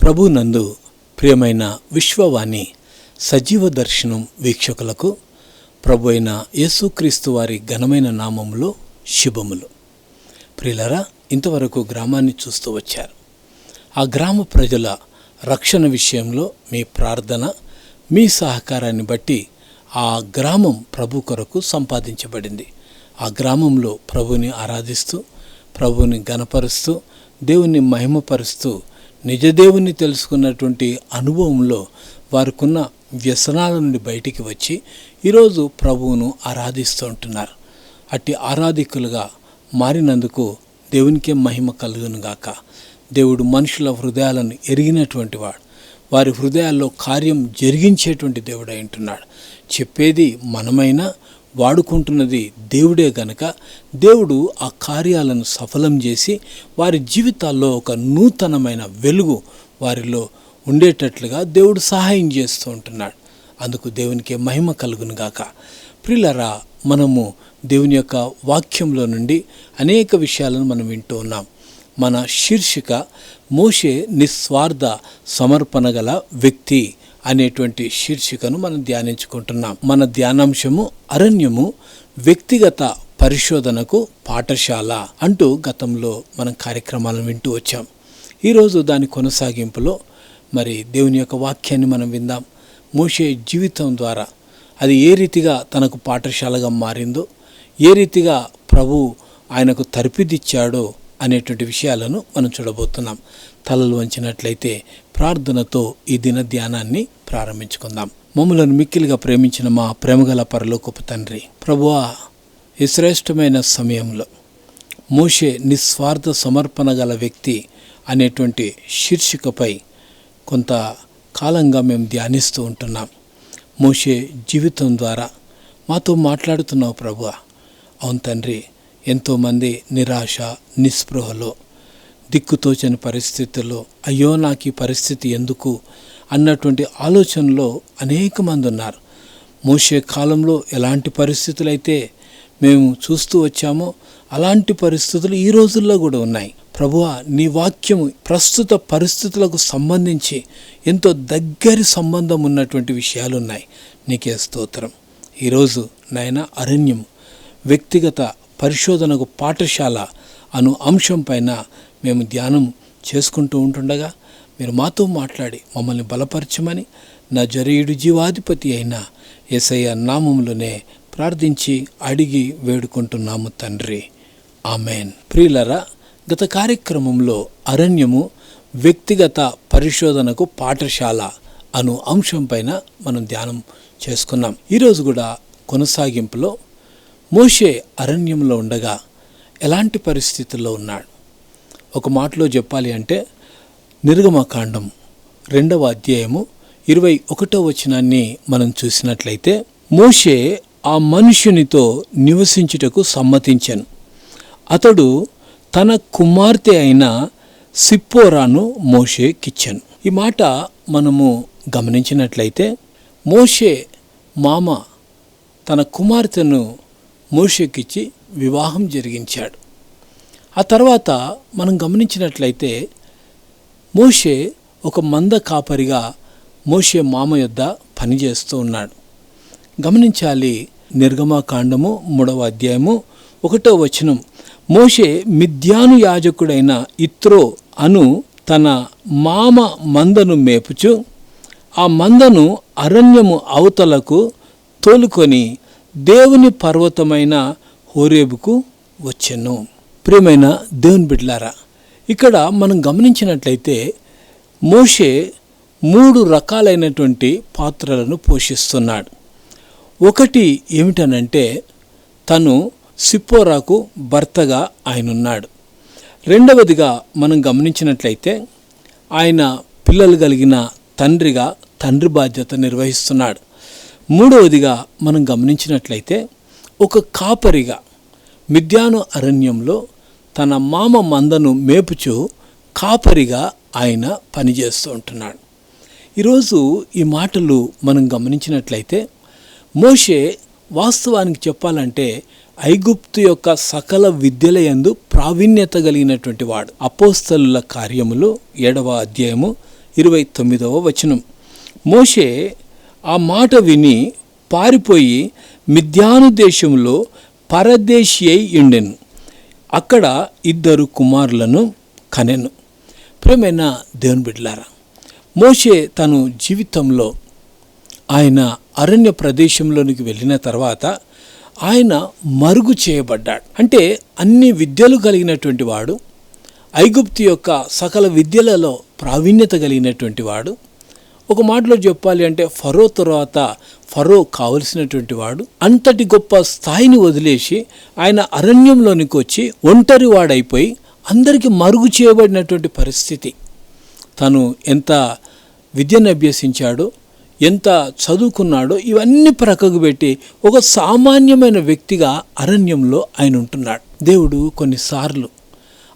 ప్రభునందు ప్రియమైన విశ్వవాణి సజీవ దర్శనం వీక్షకులకు ప్రభు అయిన యేసుక్రీస్తు వారి ఘనమైన నామములో శుభములు. ప్రియులారా, ఇంతవరకు గ్రామాన్ని చూస్తూ వచ్చారు. ఆ గ్రామ ప్రజల రక్షణ విషయంలో మీ ప్రార్థన, మీ సహకారాన్ని బట్టి ఆ గ్రామం ప్రభు కొరకు సంపాదించబడింది. ఆ గ్రామంలో ప్రభుని ఆరాధిస్తూ, ప్రభుని ఘనపరుస్తూ, దేవుని మహిమపరుస్తూ, నిజదేవుని తెలుసుకున్నటువంటి అనుభవంలో వారికున్న వ్యసనాల నుండి బయటికి వచ్చి ఈరోజు ప్రభువును ఆరాధిస్తూ ఉంటున్నారు. అట్టి ఆరాధికులుగా మారినందుకు దేవునికే మహిమ కలుగునుగాక. దేవుడు మనుషుల హృదయాలను ఎరిగినటువంటి వాడు, వారి హృదయాల్లో కార్యం జరిగించేటువంటి దేవుడై ఉంటున్నాడు. చెప్పేది మనమైనా వాడుకుంటున్నది దేవుడే గనక దేవుడు ఆ కార్యాలను సఫలం చేసి వారి జీవితాల్లో ఒక నూతనమైన వెలుగు వారిలో ఉండేటట్లుగా దేవుడు సహాయం చేస్తూ ఉంటున్నాడు. అందుకు దేవునికే మహిమ కలుగునుగాక. ప్రియులారా, మనము దేవుని యొక్క వాక్యంలో నుండి అనేక విషయాలను మనం వింటూ ఉన్నాం. మన శీర్షిక మోషే నిస్వార్థ సమర్పణ గల వ్యక్తి అనేటువంటి శీర్షికను మనం ధ్యానించుకుంటున్నాం. మన ధ్యానాంశము అరణ్యము వ్యక్తిగత పరిశోధనకు పాఠశాల అంటూ గతంలో మనం కార్యక్రమాలను వింటూ వచ్చాం. ఈరోజు దాని కొనసాగింపులో మరి దేవుని యొక్క వాక్యాన్ని మనం విందాం. మోషే జీవితం ద్వారా అది ఏ రీతిగా తనకు పాఠశాలగా మారిందో, ఏ రీతిగా ప్రభు ఆయనకు తర్పిదిచ్చాడో అనేటువంటి విషయాలను మనం చూడబోతున్నాం. తలలు వంచినట్లయితే ప్రార్థనతో ఈ దిన ధ్యానాన్ని ప్రారంభించుకుందాం. మమ్ములను మిక్కిలిగా ప్రేమించిన మా ప్రేమగల పరలోకపు తండ్రి, ప్రభువా, ఈ శ్రేష్టమైన సమయంలో మోషే నిస్వార్థ సమర్పణ గల వ్యక్తి అనేటువంటి శీర్షికపై కొంత కాలంగా మేము ధ్యానిస్తూ ఉంటున్నాం. మోషే జీవితం ద్వారా మాతో మాట్లాడుతున్నావు ప్రభువా. అవును తండ్రి, ఎంతోమంది నిరాశ, నిస్పృహలో, దిక్కుతోచని పరిస్థితుల్లో, అయ్యో నాకు ఈ పరిస్థితి ఎందుకు అన్నటువంటి ఆలోచనలో అనేక మంది ఉన్నారు. మోషే కాలంలో ఎలాంటి పరిస్థితులైతే మేము చూస్తూ వచ్చామో అలాంటి పరిస్థితులు ఈ రోజుల్లో కూడా ఉన్నాయి. ప్రభువా, నీ వాక్యము ప్రస్తుత పరిస్థితులకు సంబంధించి ఎంతో దగ్గరి సంబంధం ఉన్నటువంటి విషయాలు ఉన్నాయి. నీకే స్తోత్రం. ఈరోజు నాయన అరణ్యము వ్యక్తిగత పరిశోధనకు పాఠశాల అను అంశం పైన మేము ధ్యానం చేసుకుంటూ ఉంటుండగా మీరు మాతో మాట్లాడి మమ్మల్ని బలపరచమని నజరేయుడు జీవాధిపతి అయిన యేసయ్య నామములోనే ప్రార్థించి అడిగి వేడుకుంటున్నాము తండ్రి, ఆమెన్. ప్రియులరా, గత కార్యక్రమంలో అరణ్యము వ్యక్తిగత పరిశోధనకు పాఠశాల అను అంశం పైన మనం ధ్యానం చేసుకున్నాం. ఈరోజు కూడా కొనసాగింపులో మోషే అరణ్యంలో ఉండగా ఎలాంటి పరిస్థితుల్లో ఉన్నాడు? ఒక మాటలో చెప్పాలి అంటే నిర్గమకాండం 2వ అధ్యాయము 21వ వచనాన్ని మనం చూసినట్లయితే, మోషే ఆ మనుష్యునితో నివసించుటకు సమ్మతించెను. అతడు తన కుమార్తె అయిన సిప్పోరాను మోషేకిచ్చెను. ఈ మాట మనము గమనించినట్లయితే మోషే మామ తన కుమార్తెను మోషేకిచ్చి వివాహం జరిగించాడు. ఆ తర్వాత మనం గమనించినట్లయితే మోషే ఒక మంద కాపరిగా మోషే మామ యొద్ద పనిచేస్తూ ఉన్నాడు. గమనించాలి, నిర్గమకాండము 3వ అధ్యాయము 1వ వచనం, మోషే మిద్యాను యాజకుడైన ఇత్రో అను తన మామ మందను మేపుచు ఆ మందను అరణ్యము అవతలకు తోలుకొని దేవుని పర్వతమైన హోరేబుకు వచ్చెను. ప్రియమైన దేవుని బిడ్డలారా, ఇక్కడ మనం గమనించినట్లయితే మోషే 3 రకాలైనటువంటి పాత్రలను పోషిస్తున్నాడు. ఒకటి ఏమిటనంటే తను సిప్పోరాకు భర్తగా ఆయనున్నాడు. రెండవదిగా మనం గమనించినట్లయితే ఆయన పిల్లలు కలిగిన తండ్రిగా తండ్రి బాధ్యత నిర్వహిస్తున్నాడు. మూడవదిగా మనం గమనించినట్లయితే ఒక కాపరిగా మిద్యాను అరణ్యంలో తన మామ మందను మేపుచు కాపరిగా ఆయన పనిచేస్తూ ఉంటున్నాడు. ఈరోజు ఈ మాటలు మనం గమనించినట్లయితే మోషే వాస్తవానికి చెప్పాలంటే ఐగుప్తు యొక్క సకల విద్యలయందు ప్రావీణ్యత కలిగినటువంటి వాడు. అపోస్తలుల కార్యములు 7వ అధ్యాయము 29 మోషే ఆ మాట విని పారిపోయి మిద్యాను దేశంలో పరదేశి అయి ఉండెను. అక్కడ 2 కుమారులను కనెను. ప్రియమైన దేవుని బిడ్డలారా, మోషే తను జీవితంలో ఆయన అరణ్య ప్రదేశంలోనికి వెళ్ళిన తర్వాత ఆయన మరుగు చేయబడ్డాడు. అంటే అన్ని విద్యలు కలిగినటువంటి వాడు, ఐగుప్తు యొక్క సకల విద్యలలో ప్రావీణ్యత కలిగినటువంటి వాడు. ఒక మాటలో చెప్పాలి అంటే ఫరో తర్వాత ఫరో కావలసినటువంటి వాడు. అంతటి గొప్ప స్థాయిని వదిలేసి ఆయన అరణ్యంలోనికి వచ్చి ఒంటరి వాడైపోయి అందరికీ మరుగు చేయబడినటువంటి పరిస్థితి. తను ఎంత విద్యను అభ్యసించాడో, ఎంత చదువుకున్నాడో ఇవన్నీ ప్రక్కకు పెట్టి ఒక సామాన్యమైన వ్యక్తిగా అరణ్యంలో ఆయన ఉంటున్నాడు. దేవుడు కొన్నిసార్లు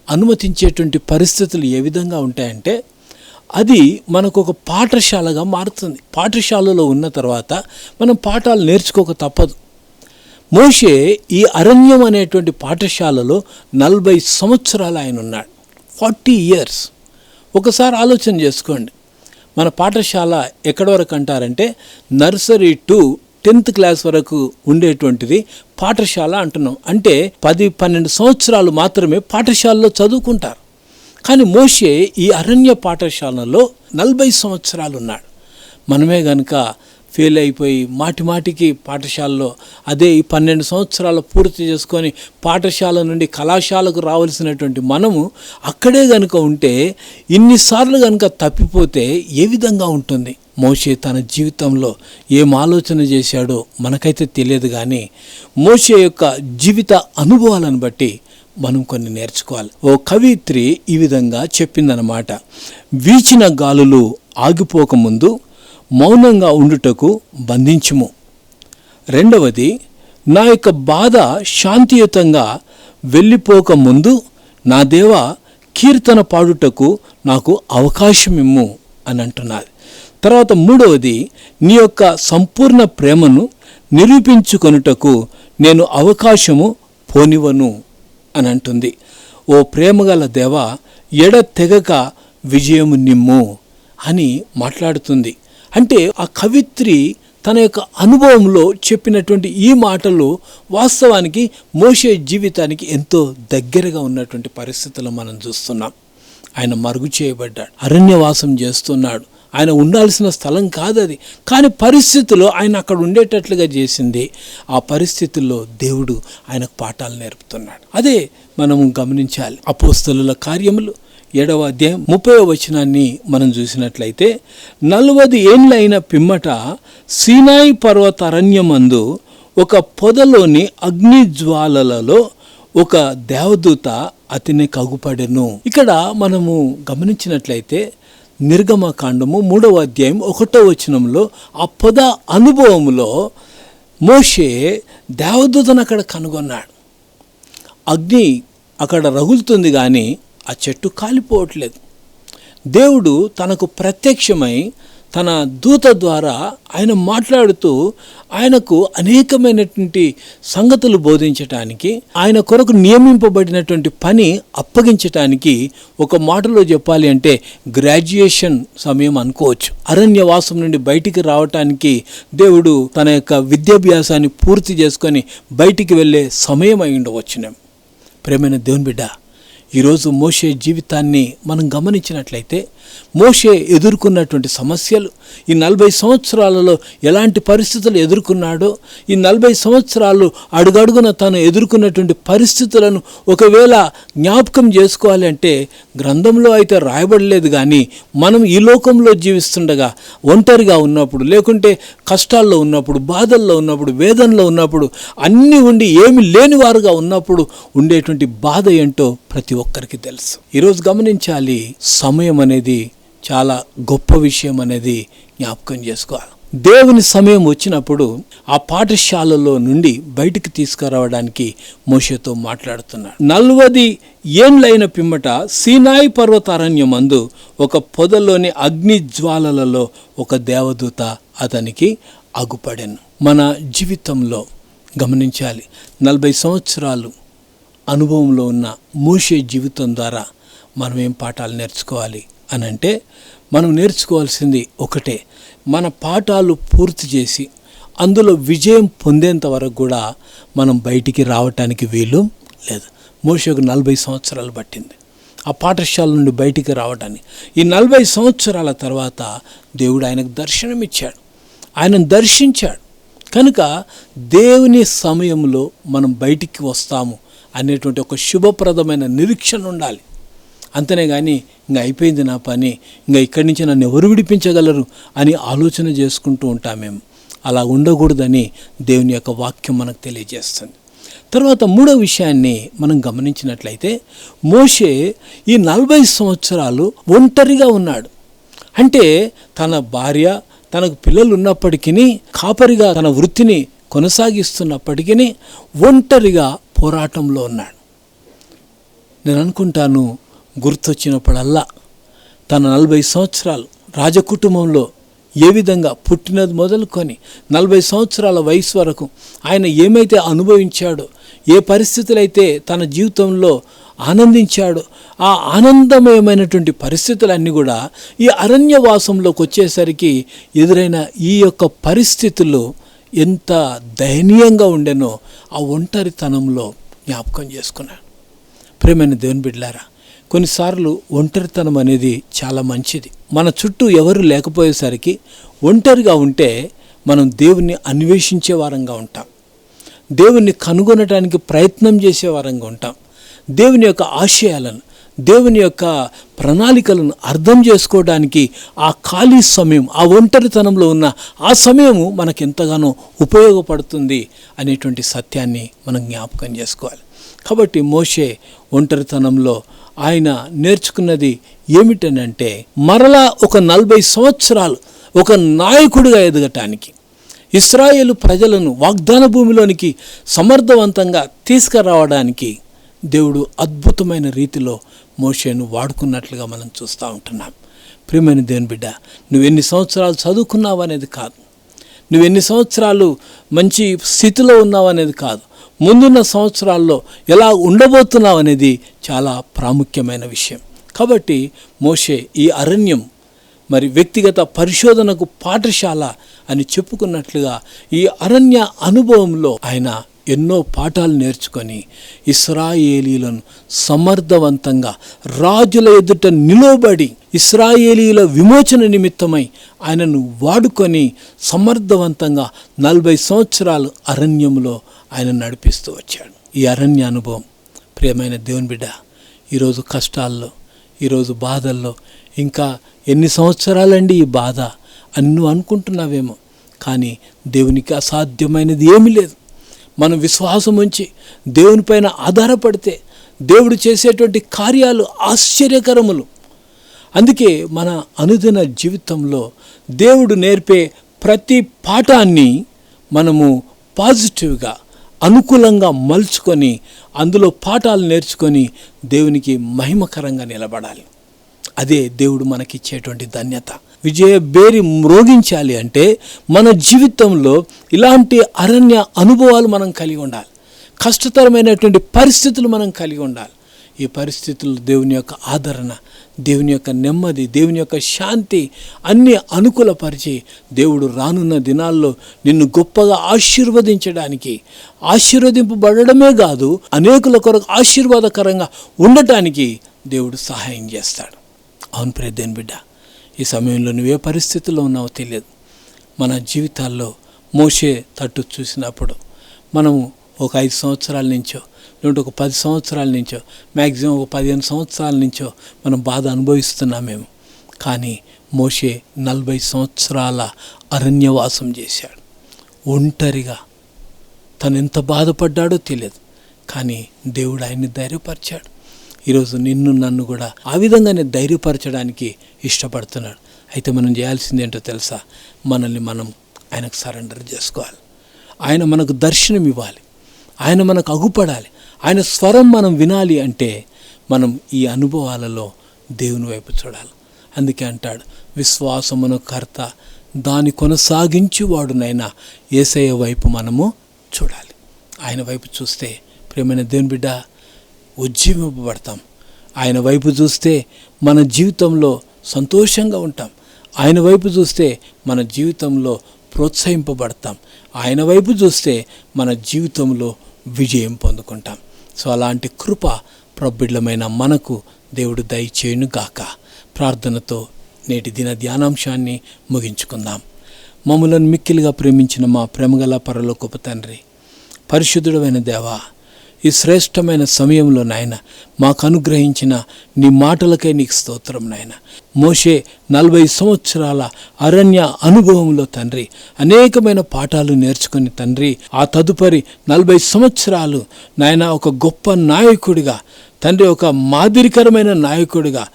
అనుమతించేటువంటి పరిస్థితులు ఏ విధంగా ఉంటాయంటే అది మనకు ఒక పాఠశాలగా మారుతుంది. పాఠశాలలో ఉన్న తర్వాత మనం పాఠాలు నేర్చుకోక తప్పదు. మోషే ఈ అరణ్యం అనేటువంటి పాఠశాలలో 40 సంవత్సరాలు ఆయన ఉన్నాడు. 40 years. ఒకసారి ఆలోచన చేసుకోండి, మన పాఠశాల ఎక్కడి వరకు అంటారంటే నర్సరీ టు 10th క్లాస్ వరకు ఉండేటువంటిది పాఠశాల అంటున్నాం. అంటే 10-12 సంవత్సరాలు మాత్రమే పాఠశాలలో చదువుకుంటారు. కానీ మోషే ఈ అరణ్య పాఠశాలలో 40 సంవత్సరాలు ఉన్నాడు. మనమే గనుక ఫెయిల్ అయిపోయి మాటికి పాఠశాలలో అదే ఈ 12 సంవత్సరాలు పూర్తి చేసుకొని పాఠశాల నుండి కళాశాలకు రావాల్సినటువంటి మనము అక్కడే గనుక ఉంటే, ఇన్నిసార్లు గనుక తప్పిపోతే ఏ విధంగా ఉంటుంది? మోషే తన జీవితంలో ఏం ఆలోచన చేశాడో మనకైతే తెలియదు, కానీ మోషే యొక్క జీవిత అనుభవాలను బట్టి మనం కొన్ని నేర్చుకోవాలి. ఓ కవిత్రి ఈ విధంగా చెప్పిందనమాట: వీచిన గాలులు ఆగిపోకముందు మౌనంగా ఉండుటకు బంధించుము. రెండవది, నా యొక్క బాధ శాంతియుతంగా వెళ్ళిపోకముందు నా దేవా కీర్తన పాడుటకు నాకు అవకాశం ఇమ్ము అని అంటున్నది. తర్వాత మూడవది, నీ యొక్క సంపూర్ణ ప్రేమను నిరూపించుకొనుటకు నేను అవకాశము పోనివను అని అంటుంది. ఓ ప్రేమగల దేవా, ఎడతెగక విజయము నిమ్ము అని మాట్లాడుతుంది. అంటే ఆ కవిత్రి తన యొక్క అనుభవంలో చెప్పినటువంటి ఈ మాటలు వాస్తవానికి మోషే జీవితానికి ఎంతో దగ్గరగా ఉన్నటువంటి పరిస్థితులు మనం చూస్తున్నాం. ఆయన మరుగు చేయబడ్డాడు, అరణ్యవాసం చేస్తున్నాడు. ఆయన ఉండాల్సిన స్థలం కాదు అది, కానీ పరిస్థితుల్లో ఆయన అక్కడ ఉండేటట్లుగా చేసింది. ఆ పరిస్థితుల్లో దేవుడు ఆయనకు పాఠాలు నేర్పుతున్నాడు. అదే మనము గమనించాలి. అపోస్తలుల కార్యములు 7వ అధ్యాయం 30వ వచనాన్ని మనం చూసినట్లయితే, 40 ఏండ్లైన పిమ్మట సీనాయి పర్వత అరణ్యమందు ఒక పొదలోని అగ్ని జ్వాలలలో ఒక దేవదూత అతని కగుపడెను. ఇక్కడ మనము గమనించినట్లయితే నిర్గమకాండము 3వ అధ్యాయం 1వ వచనంలో ఆ పొద అనుభవంలో మోషే దేవదూతను అక్కడ కనుగొన్నాడు. అగ్ని అక్కడ రగులుతుంది, కానీ ఆ చెట్టు కాలిపోవట్లేదు. దేవుడు తనకు ప్రత్యక్షమై తన దూత ద్వారా ఆయన మాట్లాడుతూ ఆయనకు అనేకమైనటువంటి సంగతులు బోధించటానికి, ఆయన కొరకు నియమింపబడినటువంటి పని అప్పగించటానికి, ఒక మాటలో చెప్పాలి అంటే గ్రాడ్యుయేషన్ సమయం అనుకోవచ్చు. అరణ్యవాసం నుండి బయటికి రావటానికి దేవుడు తన యొక్క విద్యాభ్యాసాన్ని పూర్తి చేసుకొని బయటికి వెళ్ళే సమయం అయి ఉండవచ్చునేమో. ప్రేమైన దేవుని బిడ్డ, ఈరోజు మోషే జీవితాన్ని మనం గమనించినట్లయితే మోషే ఎదుర్కొన్నటువంటి సమస్యలు, ఈ 40 సంవత్సరాలలో ఎలాంటి పరిస్థితులు ఎదుర్కొన్నాడో, ఈ 40 సంవత్సరాలు అడుగడుగున తాను ఎదుర్కొన్నటువంటి పరిస్థితులను ఒకవేళ జ్ఞాపకం చేసుకోవాలి అంటే గ్రంథంలో అయితే రాయబడలేదు. కానీ మనం ఈ లోకంలో జీవిస్తుండగా ఒంటరిగా ఉన్నప్పుడు, లేకుంటే కష్టాల్లో ఉన్నప్పుడు, బాధల్లో ఉన్నప్పుడు, వేదనలో ఉన్నప్పుడు, అన్నీ ఉండి ఏమి లేని వారుగా ఉన్నప్పుడు ఉండేటువంటి బాధ ఏంటో ప్రతి ఒక్కరికి తెలుసు. ఈరోజు గమనించాలి, సమయం అనేది చాలా గొప్ప విషయం అనేది జ్ఞాపకం చేసుకోవాలి. దేవుని సమయం వచ్చినప్పుడు ఆ పాఠశాలలో నుండి బయటికి తీసుకురావడానికి మోషేతో మాట్లాడుతున్నాడు. 40 ఏండ్లైన పిమ్మట సీనాయి పర్వతారణ్యమందు ఒక పొదలోని అగ్ని జ్వాలలలో ఒక దేవదూత అతనికి అగుపడెను. మన జీవితంలో గమనించాలి, 40 సంవత్సరాలు అనుభవంలో ఉన్న మోషే జీవితం ద్వారా మనం ఏం పాఠాలు నేర్చుకోవాలి అని అంటే, మనం నేర్చుకోవాల్సింది ఒకటే, మన పాఠాలు పూర్తి చేసి అందులో విజయం పొందేంత వరకు కూడా మనం బయటికి రావటానికి వీలు లేదు. మోషేకు 40 సంవత్సరాలు పట్టింది ఆ పాఠశాల నుండి బయటికి రావడానికి. ఈ 40 సంవత్సరాల తర్వాత దేవుడు ఆయనకు దర్శనమిచ్చాడు, ఆయనను దర్శించాడు. కనుక దేవుని సమయంలో మనం బయటికి వస్తాము అనేటువంటి ఒక శుభప్రదమైన నిరీక్షణ ఉండాలి. అంతనే కానీ ఇంకా అయిపోయింది నా పని, ఇంకా ఇక్కడి నుంచి నన్ను ఎవరు విడిపించగలరు అని ఆలోచన చేసుకుంటూ ఉంటామేమో. అలా ఉండకూడదని దేవుని యొక్క వాక్యం మనకు తెలియజేస్తుంది. తర్వాత మూడో విషయాన్ని మనం గమనించినట్లయితే, మోషే ఈ 40 సంవత్సరాలు ఒంటరిగా ఉన్నాడు. అంటే తన భార్య, తనకు పిల్లలు ఉన్నప్పటికీ, కాపరిగా తన వృత్తిని కొనసాగిస్తున్నప్పటికీ ఒంటరిగా పోరాటంలో ఉన్నాడు. నేను అనుకుంటాను, గుర్తొచ్చినప్పుడల్లా తన 40 సంవత్సరాలు రాజకుటుంబంలో ఏ విధంగా పుట్టినది మొదలుకొని 40 సంవత్సరాల వయసు వరకు ఆయన ఏమైతే అనుభవించాడో, ఏ పరిస్థితులైతే తన జీవితంలో ఆనందించాడో, ఆ ఆనందమయమైనటువంటి పరిస్థితులన్నీ కూడా ఈ అరణ్యవాసంలోకి వచ్చేసరికి ఎదురైన ఈ యొక్క పరిస్థితులు ఎంత దయనీయంగా ఉండెనో ఆ ఒంటరితనంలో జ్ఞాపకం చేసుకున్నాడు. ప్రియమైన దేవుని బిడ్డలారా, కొన్నిసార్లు ఒంటరితనం అనేది చాలా మంచిది. మన చుట్టూ ఎవరు లేకపోయేసరికి ఒంటరిగా ఉంటే మనం దేవుణ్ణి అన్వేషించే వారంగా ఉంటాం, దేవుణ్ణి కనుగొనడానికి ప్రయత్నం చేసే వారంగా ఉంటాం. దేవుని యొక్క ఆశయాలను, దేవుని యొక్క ప్రణాళికలను అర్థం చేసుకోవడానికి ఆ ఖాళీ సమయం, ఆ ఒంటరితనంలో ఉన్న ఆ సమయము మనకు ఎంతగానో ఉపయోగపడుతుంది అనేటువంటి సత్యాన్ని మనం జ్ఞాపకం చేసుకోవాలి. కాబట్టి మోషే ఒంటరితనంలో ఆయన నేర్చుకున్నది ఏమిటనంటే, మరలా ఒక 40 సంవత్సరాలు ఒక నాయకుడిగా ఎదగటానికి, ఇశ్రాయేలు ప్రజలను వాగ్దాన భూమిలోనికి సమర్థవంతంగా తీసుకురావడానికి దేవుడు అద్భుతమైన రీతిలో మోషేను వాడుకున్నట్లుగా మనం చూస్తూ ఉంటున్నాం. ప్రియమైన దేవుని బిడ్డ, నువ్వెన్ని సంవత్సరాలు చదువుకున్నావు అనేది కాదు, నువ్వెన్ని సంవత్సరాలు మంచి స్థితిలో ఉన్నావు అనేది కాదు, ముందున్న సంవత్సరాల్లో ఎలా ఉండబోతున్నావు అనేది చాలా ప్రాముఖ్యమైన విషయం. కాబట్టి మోషే ఈ అరణ్యం మరి వ్యక్తిగత పరిశోధనకు పాఠశాల అని చెప్పుకున్నట్లుగా ఈ అరణ్య అనుభవంలో ఆయన ఎన్నో పాఠాలు నేర్చుకొని ఇశ్రాయేలీలను సమర్థవంతంగా రాజుల ఎదుట నిలబడి ఇశ్రాయేలీల విమోచన నిమిత్తమై ఆయనను వాడుకొని సమర్థవంతంగా 40 సంవత్సరాలు అరణ్యంలో ఆయన నడిపిస్తూ వచ్చాడు. ఈ అరణ్య అనుభవం ప్రియమైన దేవుని బిడ్డ, ఈరోజు కష్టాల్లో, ఈరోజు బాధల్లో ఇంకా ఎన్ని సంవత్సరాలండి ఈ బాధ అని నువ్వు అనుకుంటున్నావేమో, కానీ దేవునికి అసాధ్యమైనది ఏమీ లేదు. మనం విశ్వాసం ఉంచి దేవునిపైన ఆధారపడితే దేవుడు చేసేటువంటి కార్యాలు ఆశ్చర్యకరములు. అందుకే మన అనుదిన జీవితంలో దేవుడు నేర్పే ప్రతి పాఠాన్ని మనము పాజిటివ్గా, అనుకూలంగా మలుచుకొని అందులో పాఠాలు నేర్చుకొని దేవునికి మహిమకరంగా నిలబడాలి. అదే దేవుడు మనకిచ్చేటువంటి ధన్యత. విజయ బేరి మ్రోగించాలి అంటే మన జీవితంలో ఇలాంటి అరణ్య అనుభవాలు మనం కలిగి ఉండాలి. కష్టతరమైనటువంటి పరిస్థితులు మనం కలిగి ఉండాలి. ఈ పరిస్థితులు దేవుని యొక్క ఆదరణ, దేవుని యొక్క నెమ్మది, దేవుని యొక్క శాంతి అన్నీ అనుకూలపరిచి దేవుడు రానున్న దినాల్లో నిన్ను గొప్పగా ఆశీర్వదించడానికి, ఆశీర్వదింపబడమే కాదు అనేకుల కొరకు ఆశీర్వాదకరంగా ఉండటానికి దేవుడు సహాయం చేస్తాడు. అవును ప్రియ దేవుని బిడ్డ, ఈ సమయంలో నువ్వే పరిస్థితుల్లో ఉన్నావో తెలియదు. మన జీవితాల్లో మోషే తట్టు చూసినప్పుడు మనము ఒక 5 సంవత్సరాల నుంచో, లేదంటే ఒక 10 సంవత్సరాల నుంచో, మ్యాక్సిమం ఒక 15 సంవత్సరాల నుంచో మనం బాధ అనుభవిస్తున్నామేమో. కానీ మోషే 40 సంవత్సరాల అరణ్యవాసం చేశాడు ఒంటరిగా. తను ఎంత బాధపడ్డాడో తెలియదు, కానీ దేవుడు ఆయన్ని ధైర్యపరిచాడు. ఈరోజు నిన్ను నన్ను కూడా ఆ విధంగానే ధైర్యపరచడానికి ఇష్టపడుతున్నాడు. అయితే మనం చేయాల్సింది ఏంటో తెలుసా? మనల్ని మనం ఆయనకు సరెండర్ చేసుకోవాలి. ఆయన మనకు దర్శనం ఇవ్వాలి, ఆయన మనకు అగుపడాలి, ఆయన స్వరం మనం వినాలి. అంటే మనం ఈ అనుభవాలలో దేవుని వైపు చూడాలి. అందుకే అంటాడు, విశ్వాసమును కర్త దాని కొనసాగించువాడునైనా యేసయ్య వైపు మనము చూడాలి. ఆయన వైపు చూస్తే ప్రియమైన దేవుని బిడ్డ ఉజ్జీవింపబడతాం. ఆయన వైపు చూస్తే మన జీవితంలో సంతోషంగా ఉంటాం. ఆయన వైపు చూస్తే మన జీవితంలో ప్రోత్సహింపబడతాం. ఆయన వైపు చూస్తే మన జీవితంలో విజయం పొందుకుంటాం. సో అలాంటి కృప ప్రబిడ్డమైన మనకు దేవుడు దయచేయును గాక. ప్రార్థనతో నేటి దిన ధ్యానాంశాన్ని ముగించుకుందాం. మమ్ములను మిక్కిలిగా ప్రేమించిన మా ప్రేమగల పరలోకపు తండ్రి, పరిశుద్ధుడైన దేవా, ఈ శ్రేష్టమైన సమయంలో నాయన మాకు అనుగ్రహించిన నీ మాటలకై నీకు స్తోత్రం నాయన. మోషే 40 సంవత్సరాల అరణ్య అనుభవంలో తండ్రి అనేకమైన పాఠాలు నేర్చుకుని తండ్రి ఆ తదుపరి 40 సంవత్సరాలు నాయన ఒక గొప్ప నాయకుడిగా తండ్రి, ఒక మాదిరికరమైన నాయకుడిగా,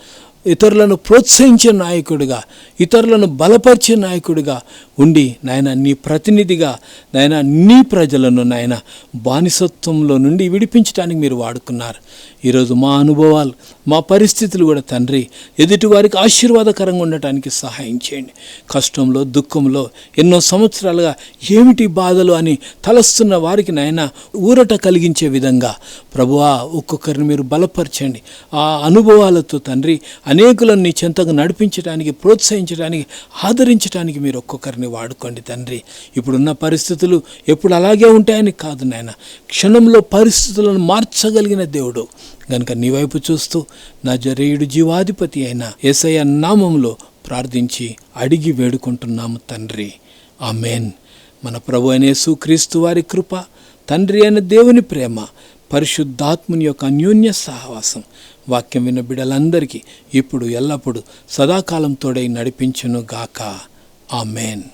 ఇతరులను ప్రోత్సహించే నాయకుడిగా, ఇతరులను బలపరిచే నాయకుడిగా ఉండి నాయన నీ ప్రతినిధిగా నాయన నీ ప్రజలను నాయన బానిసత్వంలో నుండి విడిపించడానికి మీరు వాడుకున్నారు. ఈరోజు మా అనుభవాలు, మా పరిస్థితులు కూడా తండ్రి ఎదుటి వారికి ఆశీర్వాదకరంగా ఉండటానికి సహాయం చేయండి. కష్టంలో, దుఃఖంలో ఎన్నో సంవత్సరాలుగా ఏమిటి బాధలు అని తలస్తున్న వారికి నాయన ఊరట కలిగించే విధంగా ప్రభువా ఒక్కొక్కరిని మీరు బలపరచండి. ఆ అనుభవాలతో తండ్రి అనేకులను నీ చెంతగా నడిపించడానికి, ప్రోత్సహించడానికి, ఆదరించడానికి మీరు ఒక్కొక్కరిని వాడుకోండి తండ్రి. ఇప్పుడున్న పరిస్థితులు ఎప్పుడు అలాగే ఉంటాయని కాదు నాయన, క్షణంలో పరిస్థితులను మార్చగలిగిన దేవుడు గనుక నీ వైపు చూస్తూ నజరేయుడు జీవాధిపతి అయిన యేసయ్య నామములో ప్రార్థించి అడిగి వేడుకుంటున్నాము తండ్రి. ఆమేన్. మన ప్రభు అయిన యేసుక్రీస్తు వారి కృప, తండ్రి అయిన దేవుని ప్రేమ, పరిశుద్ధాత్ముని యొక్క అన్యోన్య సహవాసం వాక్యం విన్న బిడ్డలందరికీ ఇప్పుడు ఎల్లప్పుడూ సదాకాలం తోడై నడిపించును గాక. ఆమేన్.